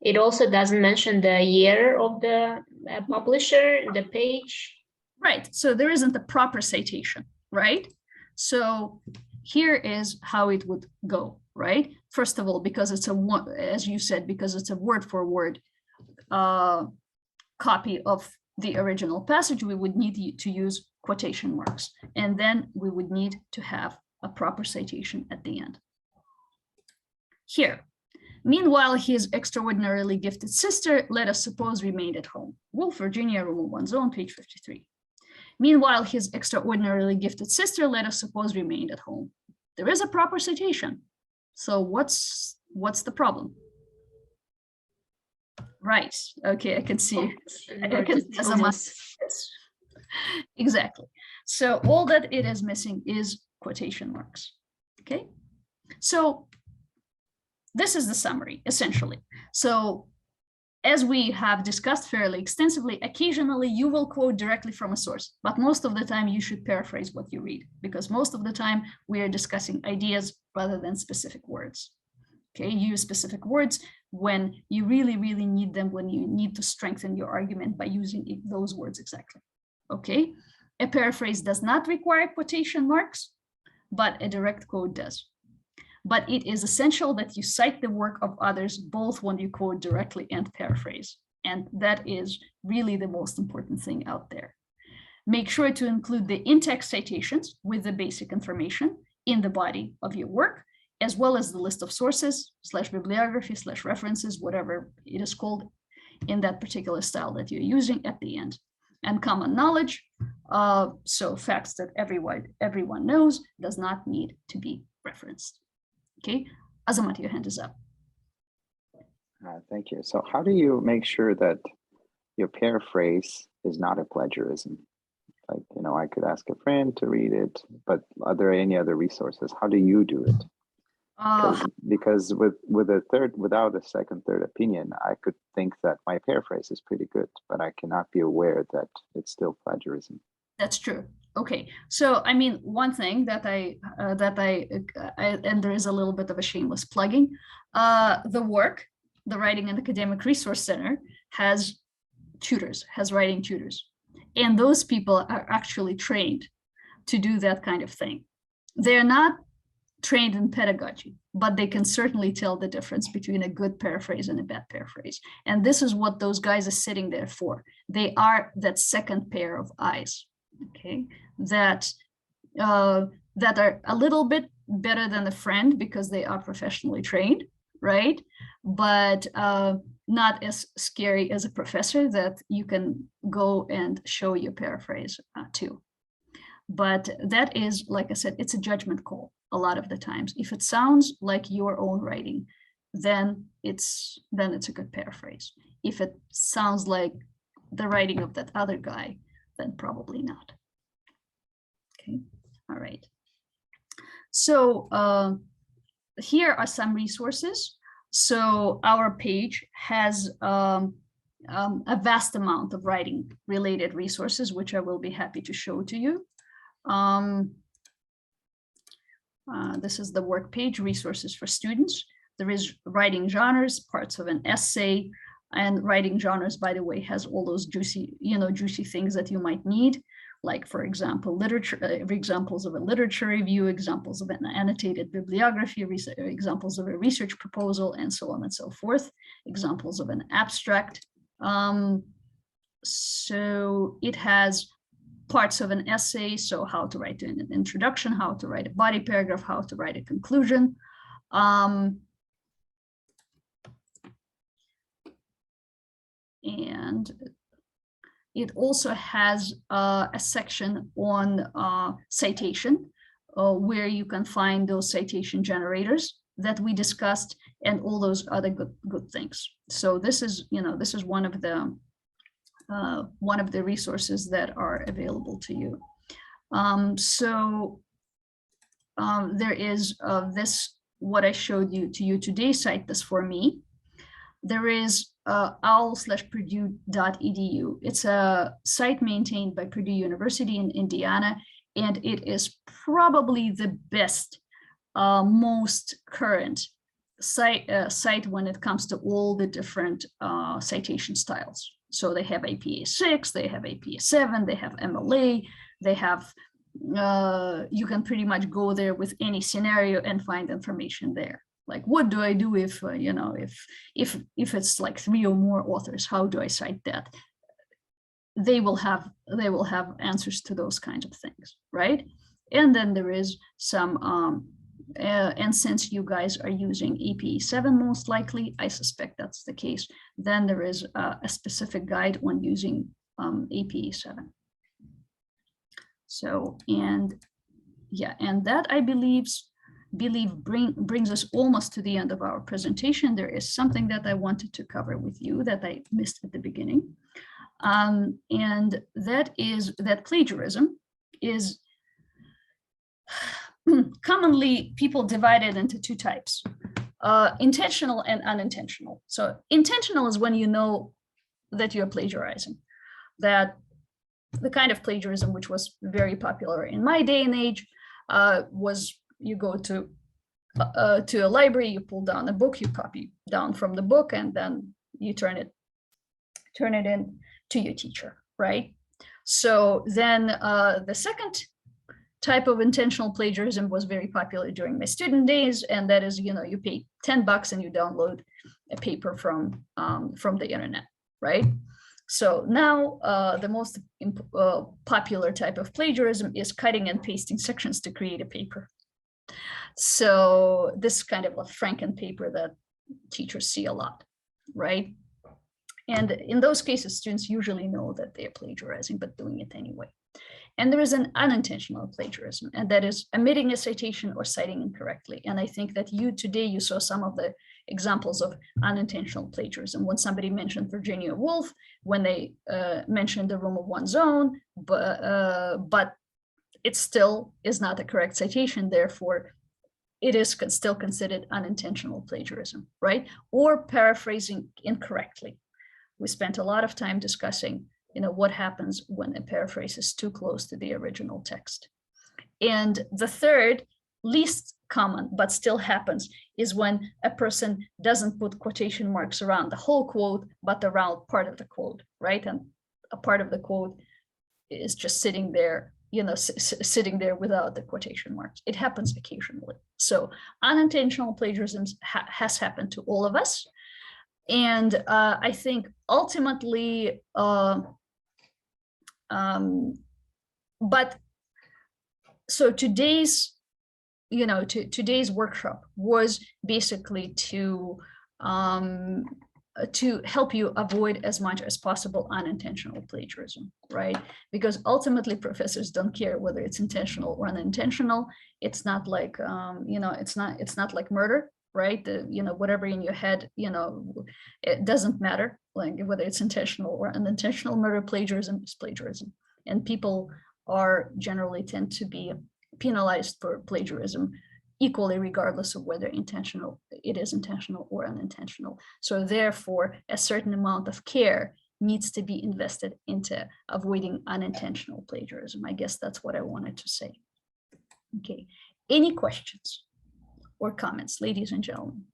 It also doesn't mention the year of the publisher, the page. Right, so there isn't a proper citation, right? So here is how it would go, right? First of all, because it's as you said, because it's a word for word copy of the original passage, we would need to use quotation marks. And then we would need to have a proper citation at the end. Here, meanwhile, his extraordinarily gifted sister, let us suppose, remained at home. Wolf, Virginia, Roman 1 zone, page 53. Meanwhile, his extraordinarily gifted sister, let us suppose, remained at home. There is a proper citation. So what's the problem? Right. Okay, I can see. I can see as a must. Exactly. So all that it is missing is quotation marks. Okay. So this is the summary, essentially. So as we have discussed fairly extensively, occasionally you will quote directly from a source, but most of the time you should paraphrase what you read, because most of the time we are discussing ideas rather than specific words. Okay, use specific words when you really, really need them, when you need to strengthen your argument by using those words exactly. Okay, a paraphrase does not require quotation marks, but a direct quote does. But it is essential that you cite the work of others, both when you quote directly and paraphrase. And that is really the most important thing out there. Make sure to include the in-text citations with the basic information in the body of your work, as well as the list of sources, /bibliography, /references, whatever it is called in that particular style that you're using at the end. And common knowledge, so facts that everyone knows, does not need to be referenced. Okay, Azamat, your hand is up. Thank you. So how do you make sure that your paraphrase is not a plagiarism? Like, you know, I could ask a friend to read it, but are there any other resources? How do you do it? Because without a second, third opinion, I could think that my paraphrase is pretty good, but I cannot be aware that it's still plagiarism. That's true. Okay, so I mean, one thing that and there is a little bit of a shameless plugging. The Writing and Academic Resource Center has tutors, has writing tutors, and those people are actually trained to do that kind of thing. They're not trained in pedagogy, but they can certainly tell the difference between a good paraphrase and a bad paraphrase. And this is what those guys are sitting there for. They are that second pair of eyes, okay, that are a little bit better than a friend because they are professionally trained, right? But not as scary as a professor that you can go and show your paraphrase to. But that is, like I said, it's a judgment call a lot of the times. If it sounds like your own writing, then it's a good paraphrase. If it sounds like the writing of that other guy, then probably not. Okay, all right. So here are some resources. So our page has a vast amount of writing related resources, which I will be happy to show to you. This is the work page, resources for students. There is writing genres, parts of an essay, and writing genres, by the way, has all those juicy things that you might need. Like, for example, literature, examples of a literature review, examples of an annotated bibliography, examples of a research proposal, and so on and so forth, examples of an abstract. So it has parts of an essay, so how to write an introduction, how to write a body paragraph, how to write a conclusion. And it also has a section on citation, where you can find those citation generators that we discussed and all those other good things. So this is one of the resources that are available to you. There is this, what I showed you today, Cite This For Me. There is owl/purdue.edu. It's a site maintained by Purdue University in Indiana, and it is probably the best, most current cite when it comes to all the different citation styles. So they have APA 6, they have APA 7, they have MLA, they have, you can pretty much go there with any scenario and find information there. Like, what do I do if, you know, if it's like 3 or more authors, how do I cite that? They will have answers to those kinds of things, right? And then there is some, and since you guys are using APA 7 most likely, I suspect that's the case, then there is a specific guide on using APA 7. So, and yeah, and that I believe brings us almost to the end of our presentation. There is something that I wanted to cover with you that I missed at the beginning. And that is that plagiarism is commonly people divide it into 2 types, intentional and unintentional. So intentional is when you know that you're plagiarizing, that the kind of plagiarism which was very popular in my day and age was you go to a library, you pull down a book, you copy down from the book, and then you turn it in to your teacher, right? So then the second type of intentional plagiarism was very popular during my student days, and that is, you know, you pay $10 and you download a paper from the internet, right? So now the most popular type of plagiarism is cutting and pasting sections to create a paper. So this kind of a Franken paper that teachers see a lot, right? And in those cases, students usually know that they're plagiarizing, but doing it anyway. And there is an unintentional plagiarism, and that is omitting a citation or citing incorrectly. And I think that today you saw some of the examples of unintentional plagiarism when somebody mentioned Virginia Woolf, when they mentioned The Room of One's Own, but it still is not a correct citation. Therefore, it is still considered unintentional plagiarism, right? Or paraphrasing incorrectly. We spent a lot of time discussing, you know, what happens when a paraphrase is too close to the original text. And the third, least common, but still happens, is when a person doesn't put quotation marks around the whole quote, but around part of the quote, right? And a part of the quote is just sitting there, you know, sitting there without the quotation marks. It happens occasionally. So unintentional plagiarism has happened to all of us. And I think ultimately, but so today's, you know, today's workshop was basically to help you avoid as much as possible unintentional plagiarism, right? Because ultimately professors don't care whether it's intentional or unintentional. It's not like, you know, it's not like murder, right? You know, whatever in your head, you know, it doesn't matter, like whether it's intentional or unintentional. Murder plagiarism is plagiarism, and people are generally tend to be penalized for plagiarism equally, regardless of whether it is intentional or unintentional. So therefore, a certain amount of care needs to be invested into avoiding unintentional plagiarism. I guess that's what I wanted to say. Okay, any questions or comments, ladies and gentlemen?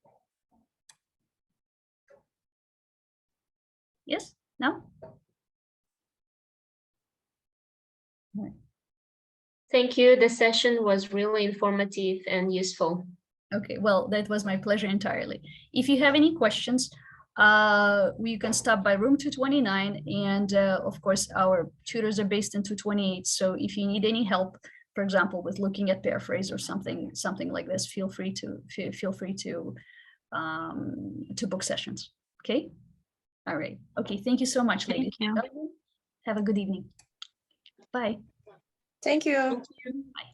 Yes? No? All right. Thank you. The session was really informative and useful. Okay, well, that was my pleasure entirely. If you have any questions, you can stop by room 229, and of course our tutors are based in 228. So if you need any help, for example, with looking at paraphrase or something like this, feel free to book sessions. Okay. All right. Okay. Thank you so much, ladies. Thank you. Have a good evening. Bye. Thank you. Thank you. Bye.